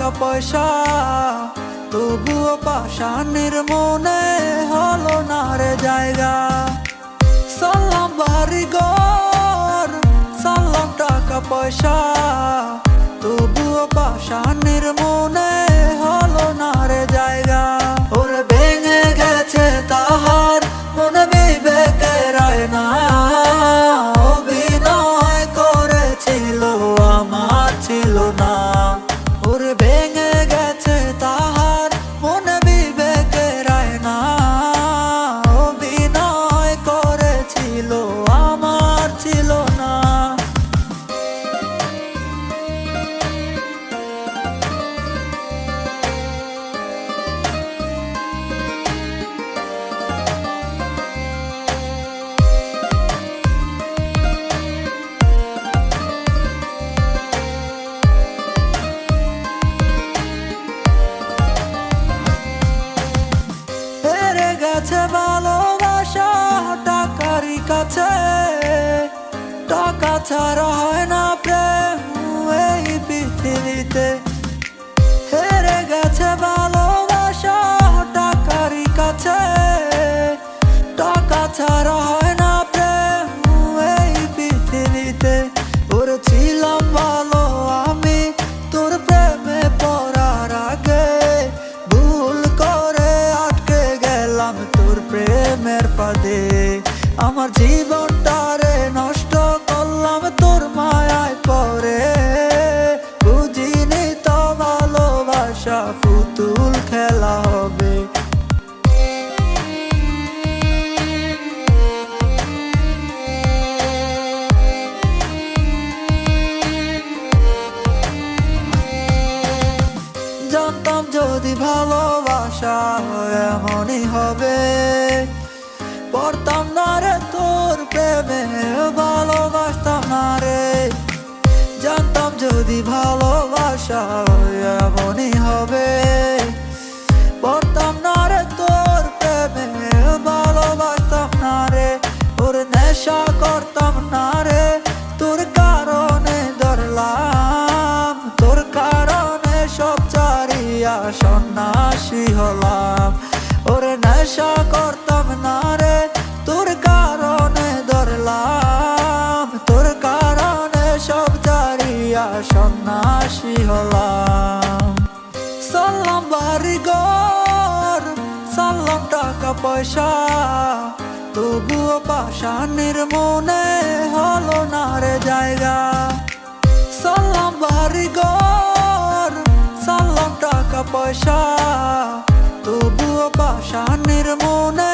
টাকা পয়সা, তবুও পাষাণের মনে হলো না রে জায়গা। সালাম বাড়ি ঘর, সালাম টাকা পয়সা, তবুও পাষাণের মনে হলো না রে জায়গা। ওরে ভেঙে গেছে তাহার মনে বিবেকের আয়না, অভিনয় করেছিল আমার ছিল না। ওরে ভেঙে গেছে তাহার মনে বিবেকের আয়না, অভিনয় করেছিল আমার ছিল না। গেছে ভালোবাসা টাকারই কাছে, টাকা ছাড়া হয় না প্রেম এই পৃথিবীতে। হেরে গেছে ভালোবাসা টাকারই কাছে, টাকা ছাড়া হয় না প্রেম এই পৃথিবীতে। ওরে ছিলাম ভালো আমি তোর প্রেমে পড়ার আগে, ভুল করে আটকে গেলাম তোর প্রেমের ফাঁদে। আমার জীবনটারে নষ্ট করলাম তোর মায়ায় পড়ে, বুঝিনি তো ভালোবাসা পুতুল খেলা হবে। জানতাম যদি ভালোবাসা এমনই হবে, পড়তাম না রে তোর প্রেমে, ভালোবাসতাম না রে। জানতাম যদি ভালোবাসা এমনই হবে, পড়তাম না রে তোর প্রেমে, ভালোবাসতাম না রে। ওর নেশা করতাম না রে, তোর কারণে ধরলাম, তোর কারণে সব চারিয়া সন্ন্যাসী হলাম। ওরে নেশা করতাম না রে, তোর কারণে ধরলাম, তোর কারণে সব চারিয়া সন্ন্যাসী হলাম। সালাম বাড়ি ঘর, সালাম টাকা পয়সা, তবুও পাষাণের মনে হলো না রে জায়গা। সালাম বাড়ি ঘর, সালাম টাকা পয়সা, তবুও পাষাণের মনে